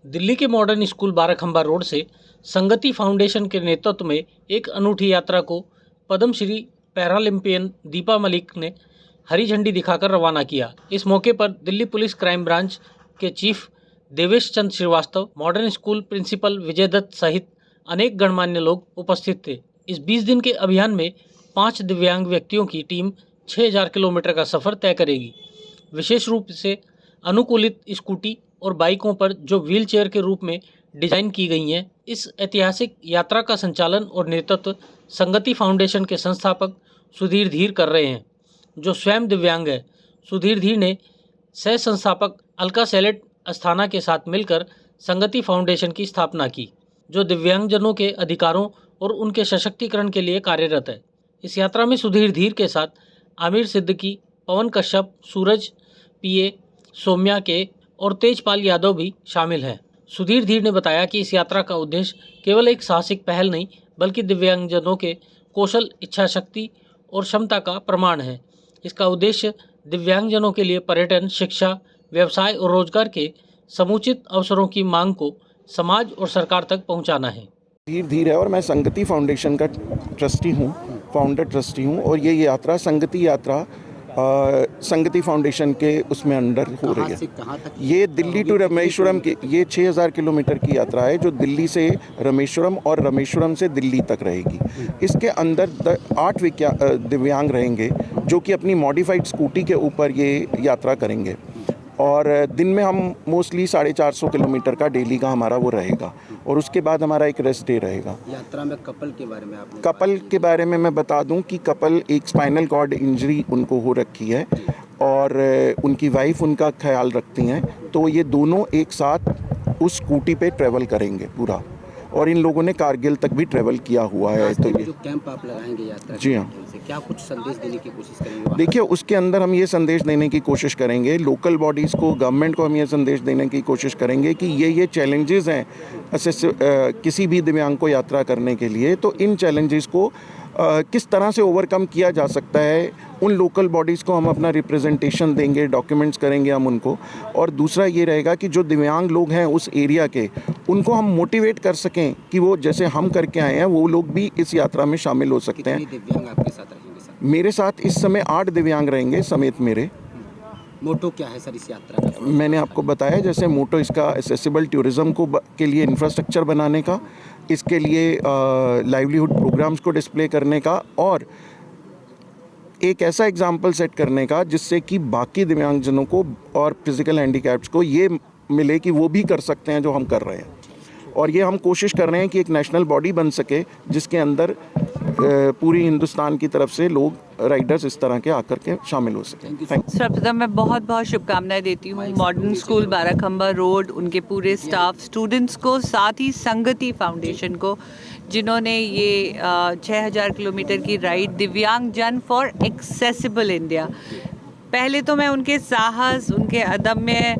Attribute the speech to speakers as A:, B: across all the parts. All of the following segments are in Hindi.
A: दिल्ली के मॉडर्न स्कूल बाराखंबा रोड से संगति फाउंडेशन के नेतृत्व में एक अनूठी यात्रा को पद्मश्री पैरालंपियन दीपा मलिक ने हरी झंडी दिखाकर रवाना किया। इस मौके पर दिल्ली पुलिस क्राइम ब्रांच के chief Devesh Chandra Srivastava, modern school principal विजय दत्त सहित अनेक गणमान्य लोग उपस्थित थे। इस 20 दिन के अभियान में 5 दिव्यांग व्यक्तियों की टीम 6000 किलोमीटर का सफ़र तय करेगी। विशेष रूप से अनुकूलित स्कूटी और बाइकों पर जो व्हीलचेयर के रूप में डिजाइन की गई हैं। इस ऐतिहासिक यात्रा का संचालन और नेतृत्व संगति फाउंडेशन के संस्थापक सुधीर धीर कर रहे हैं, जो स्वयं दिव्यांग है। सुधीर धीर ने सह संस्थापक अलका सेलेट अस्थाना के साथ मिलकर संगति फाउंडेशन की स्थापना की, जो दिव्यांगजनों के अधिकारों और उनके सशक्तिकरण के लिए कार्यरत है। इस यात्रा में सुधीर धीर के साथ आमिर सिद्दीकी, पवन कश्यप, सूरज पीए, सौम्या के और तेजपाल यादव भी शामिल हैं। सुधीर धीर ने बताया कि इस यात्रा का उद्देश्य केवल एक साहसिक पहल नहीं, बल्कि दिव्यांगजनों के कौशल, इच्छा शक्ति और क्षमता का प्रमाण है। इसका उद्देश्य दिव्यांगजनों के लिए पर्यटन, शिक्षा, व्यवसाय और रोजगार के समुचित अवसरों की मांग को समाज और सरकार तक पहुंचाना है।
B: धीर धीर है और मैं संगति फाउंडेशन का ट्रस्टी हूँ, फाउंडर ट्रस्टी हूँ। और ये यात्रा संगति यात्रा संगति फाउंडेशन के उसमें अंडर हो रही है। ये दिल्ली टू रामेश्वरम की ये 6000 किलोमीटर की यात्रा है, जो दिल्ली से रामेश्वरम और रामेश्वरम से दिल्ली तक रहेगी। इसके अंदर 8 दिव्यांग रहेंगे, जो कि अपनी मॉडिफाइड स्कूटी के ऊपर ये यात्रा करेंगे। और दिन में हम मोस्टली 450 किलोमीटर का डेली का हमारा वो रहेगा, और उसके बाद हमारा एक रेस्ट डे रहेगा।
C: यात्रा में कपल के बारे में
B: कपल के बारे में मैं बता दूं कि कपल एक स्पाइनल कॉर्ड इंजरी उनको हो रखी है और उनकी वाइफ उनका ख्याल रखती हैं, तो ये दोनों एक साथ उस स्कूटी पे ट्रैवल करेंगे पूरा। और इन लोगों ने कारगिल तक भी ट्रैवल किया हुआ है। तो ये
C: जो कैंप आप लगाएंगे यात्रा,
B: जी हाँ,
C: क्या कुछ संदेश देने की कोशिश करेंगे?
B: देखिए, उसके अंदर हम ये संदेश देने की कोशिश करेंगे, लोकल बॉडीज़ को, गवर्नमेंट को हम ये संदेश देने की कोशिश करेंगे कि ये चैलेंजेस हैं किसी भी दिव्यांग को यात्रा करने के लिए। तो इन चैलेंजेस को किस तरह से ओवरकम किया जा सकता है, उन लोकल बॉडीज़ को हम अपना रिप्रेजेंटेशन देंगे, डॉक्यूमेंट्स करेंगे हम उनको। और दूसरा ये रहेगा कि जो दिव्यांग लोग हैं उस एरिया के, उनको हम मोटिवेट कर सकें कि वो जैसे हम करके आए हैं वो लोग भी इस यात्रा में शामिल हो सकते हैं।
C: कितने दिव्यांग आपके साथ रहेंगे सर?
B: मेरे साथ इस समय 8 दिव्यांग रहेंगे समेत मेरे।
C: मोटो क्या है सर इस यात्रा का?
B: मैंने आपको बताया, जैसे मोटो इसका एक्सेसिबल टूरिज़्म के लिए इंफ्रास्ट्रक्चर बनाने का, इसके लिए लाइवलीहुड प्रोग्राम्स को डिस्प्ले करने का, और एक ऐसा एग्जाम्पल सेट करने का जिससे कि बाकी दिव्यांगजनों को और फिज़िकल हैंडीकैप्स को ये मिले कि वो भी कर सकते हैं जो हम कर रहे हैं। और ये हम कोशिश कर रहे हैं कि एक नेशनल बॉडी बन सके जिसके अंदर पूरी हिंदुस्तान की तरफ से लोग, राइडर्स इस तरह के आकर के शामिल हो सकें।
D: सर्वप्रथम मैं बहुत बहुत शुभकामनाएं देती हूँ मॉडर्न स्कूल बाराखंबा रोड, उनके पूरे स्टाफ, स्टूडेंट्स को, साथ ही संगति फाउंडेशन को, जिन्होंने ये 6000 किलोमीटर की राइड दिव्यांग जन फॉर एक्सेसिबल इंडिया। पहले तो मैं उनके साहस, उनके अदम्य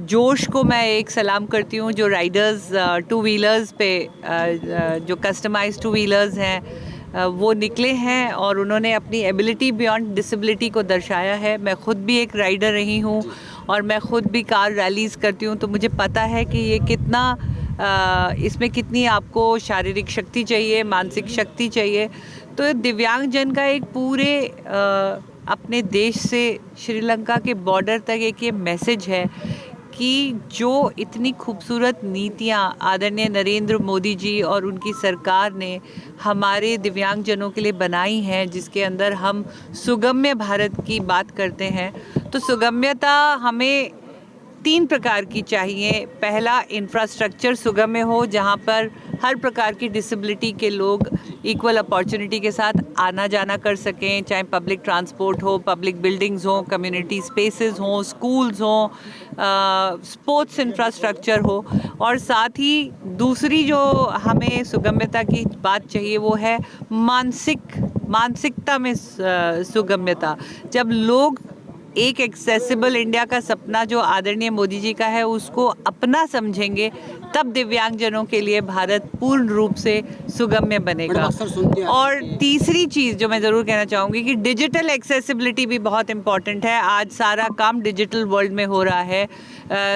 D: जोश को मैं एक सलाम करती हूँ, जो राइडर्स 2 व्हीलर्स पे जो कस्टमाइज्ड 2 व्हीलर्स हैं वो निकले हैं और उन्होंने अपनी एबिलिटी बियॉन्ड डिसेबिलिटी को दर्शाया है। मैं ख़ुद भी एक राइडर रही हूँ और मैं ख़ुद भी कार रैलीज़ करती हूँ, तो मुझे पता है कि ये कितना इसमें कितनी आपको शारीरिक शक्ति चाहिए, मानसिक शक्ति चाहिए। तो दिव्यांगजन का एक पूरे अपने देश से श्रीलंका के बॉर्डर तक एक ये मैसेज है कि जो इतनी खूबसूरत नीतियाँ आदरणीय नरेंद्र मोदी जी और उनकी सरकार ने हमारे दिव्यांगजनों के लिए बनाई हैं, जिसके अंदर हम सुगम्य भारत की बात करते हैं, तो सुगम्यता हमें 3 प्रकार की चाहिए। पहला, इंफ्रास्ट्रक्चर सुगम्य हो, जहाँ पर हर प्रकार की डिसेबिलिटी के लोग इक्वल अपॉर्चुनिटी के साथ आना जाना कर सकें, चाहे पब्लिक ट्रांसपोर्ट हो, पब्लिक बिल्डिंग्स हो, कम्युनिटी स्पेसेस हो, स्कूल्स हो, स्पोर्ट्स इंफ्रास्ट्रक्चर हो। और साथ ही दूसरी जो हमें सुगम्यता की बात चाहिए वो है मानसिकता में सुगम्यता। जब लोग एक एक्सेसिबल इंडिया का सपना जो आदरणीय मोदी जी का है उसको अपना समझेंगे, तब दिव्यांगजनों के लिए भारत पूर्ण रूप से सुगम्य बनेगा।
C: अक्सर सुनते हैं
D: और तीसरी चीज़ जो मैं ज़रूर कहना चाहूँगी कि डिजिटल एक्सेसिबिलिटी भी बहुत इम्पॉर्टेंट है। आज सारा काम डिजिटल वर्ल्ड में हो रहा है,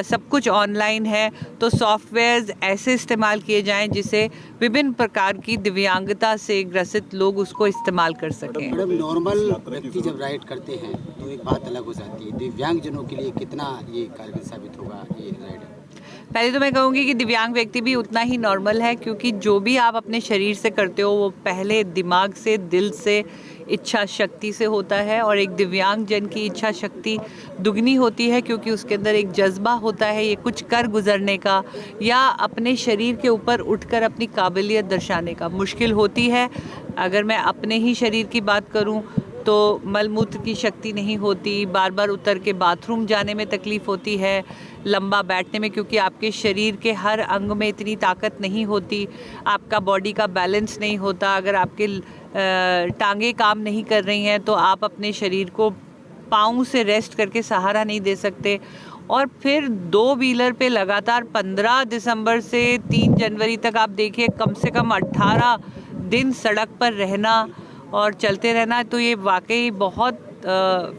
D: सब कुछ ऑनलाइन है, तो सॉफ्टवेयर्स ऐसे इस्तेमाल किए जाएं जिसे विभिन्न प्रकार की दिव्यांगता से ग्रसित लोग उसको इस्तेमाल कर सकें।
C: मैडम, नॉर्मल व्यक्ति जब राइड करते हैं तो एक बात अलग हो जाती है, दिव्यांगजनों के लिए कितना ये कारगर साबित होगा ये राइड?
D: पहले तो मैं कहूँगी कि दिव्यांग व्यक्ति भी उतना ही नॉर्मल है, क्योंकि जो भी आप अपने शरीर से करते हो वो पहले दिमाग से, दिल से, इच्छा शक्ति से होता है। और एक दिव्यांग जन की इच्छा शक्ति दुगनी होती है, क्योंकि उसके अंदर एक जज्बा होता है ये कुछ कर गुजरने का या अपने शरीर के ऊपर उठकर अपनी काबिलियत दर्शाने का। मुश्किल होती है, अगर मैं अपने ही शरीर की बात करूं तो मलमूत्र की शक्ति नहीं होती, बार बार उतर के बाथरूम जाने में तकलीफ़ होती है, लंबा बैठने में, क्योंकि आपके शरीर के हर अंग में इतनी ताकत नहीं होती, आपका बॉडी का बैलेंस नहीं होता। अगर आपके टांगे काम नहीं कर रही हैं तो आप अपने शरीर को पाँव से रेस्ट करके सहारा नहीं दे सकते। और फिर 2 व्हीलर पे लगातार 15 दिसंबर से 3 जनवरी तक आप देखिए कम से कम 18 दिन सड़क पर रहना और चलते रहना, तो ये वाकई बहुत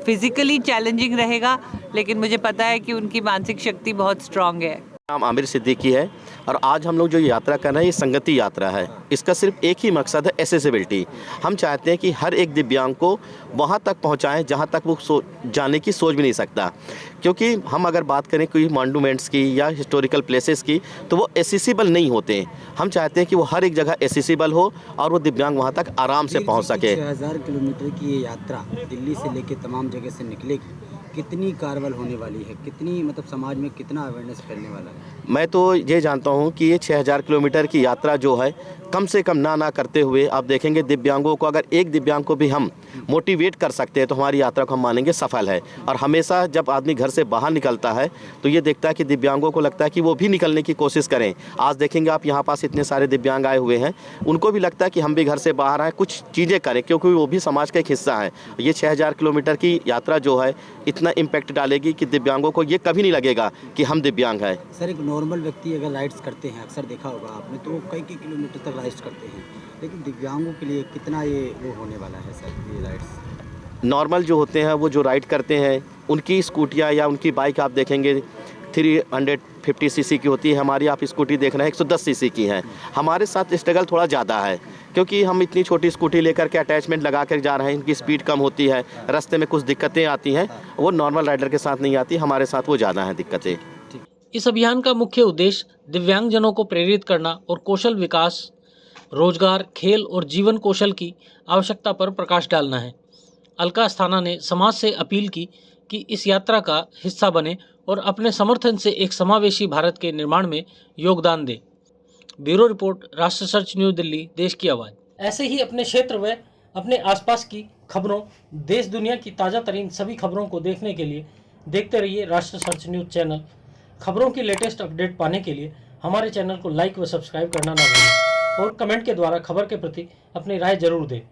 D: फिज़िकली चैलेंजिंग रहेगा, लेकिन मुझे पता है कि उनकी मानसिक शक्ति बहुत स्ट्रांग है।
E: नाम आमिर सिद्दीकी है और आज हम लोग जो यात्रा कर रहे हैं ये संगति यात्रा है। इसका सिर्फ एक ही मकसद है, एक्सेसिबिलिटी। हम चाहते हैं कि हर एक दिव्यांग को वहाँ तक पहुँचाएं जहाँ तक वो जाने की सोच भी नहीं सकता, क्योंकि हम अगर बात करें कोई मॉन्यूमेंट्स की या हिस्टोरिकल प्लेसेस की तो वो एक्सेसिबल नहीं होते। हम चाहते हैं कि वो हर एक जगह एक्सेसिबल हो और वो दिव्यांग वहाँ तक आराम से पहुँच सके।
C: 6000 किलोमीटर की ये यात्रा दिल्ली से लेके तमाम जगह से निकलेगी, कितनी कारगर होने वाली है, कितनी मतलब समाज में कितना अवेयरनेस फैलने वाला है?
E: मैं तो ये जानता हूँ कि ये 6000 किलोमीटर की यात्रा जो है कम से कम ना करते हुए आप देखेंगे दिव्यांगों को, अगर एक दिव्यांग को भी हम मोटिवेट कर सकते हैं तो हमारी यात्रा को हम मानेंगे सफल है। और हमेशा जब आदमी घर से बाहर निकलता है तो ये देखता है कि दिव्यांगों को लगता है कि वो भी निकलने की कोशिश करें। आज देखेंगे आप यहाँ पास इतने सारे दिव्यांग आए हुए हैं, उनको भी लगता है कि हम भी घर से बाहर आए, कुछ चीज़ें करें, क्योंकि वो भी समाज का एक हिस्सा है। ये 6000 किलोमीटर की यात्रा जो है इतना इम्पैक्ट डालेगी कि दिव्यांगों को ये कभी नहीं लगेगा कि हम दिव्यांग हैं।
C: सर, एक नॉर्मल व्यक्ति अगर राइड्स करते हैं, अक्सर देखा होगा आपने, तो कई किलोमीटर तक राइड्स करते हैं, लेकिन दिव्यांगों के लिए कितना ये वो होने वाला है सर ये राइड्स?
E: नॉर्मल जो होते हैं वो जो राइड करते हैं उनकी स्कूटियाँ या उनकी बाइक आप देखेंगे 350 सीसी की होती है। हमारी आप स्कूटी देख रहे हैं 110 सीसी की हैं। हमारे साथ स्ट्रगल थोड़ा ज़्यादा है, क्योंकि हम इतनी छोटी स्कूटी लेकर के अटैचमेंट लगा कर जा रहे हैं, इनकी स्पीड कम होती है, रास्ते में कुछ दिक्कतें आती हैं, वो नॉर्मल राइडर के साथ नहीं आती, हमारे साथ वो ज़्यादा हैं दिक्कतें।
A: इस अभियान का मुख्य उद्देश्य दिव्यांगजनों को प्रेरित करना और कौशल विकास, रोजगार, खेल और जीवन कौशल की आवश्यकता पर प्रकाश डालना है। अलका अस्थाना ने समाज से अपील की कि इस यात्रा का हिस्सा बने और अपने समर्थन से एक समावेशी भारत के निर्माण में योगदान दें। ब्यूरो रिपोर्ट, राष्ट्र सर्च न्यूज़ दिल्ली, देश की आवाज़। ऐसे ही अपने क्षेत्र व अपने आसपास की खबरों, देश दुनिया की ताज़ा तरीन सभी खबरों को देखने के लिए देखते रहिए राष्ट्र सर्च न्यूज़ चैनल। खबरों की लेटेस्ट अपडेट पाने के लिए हमारे चैनल को लाइक व सब्सक्राइब करना ना भूलें और कमेंट के द्वारा खबर के प्रति अपनी राय जरूर दें।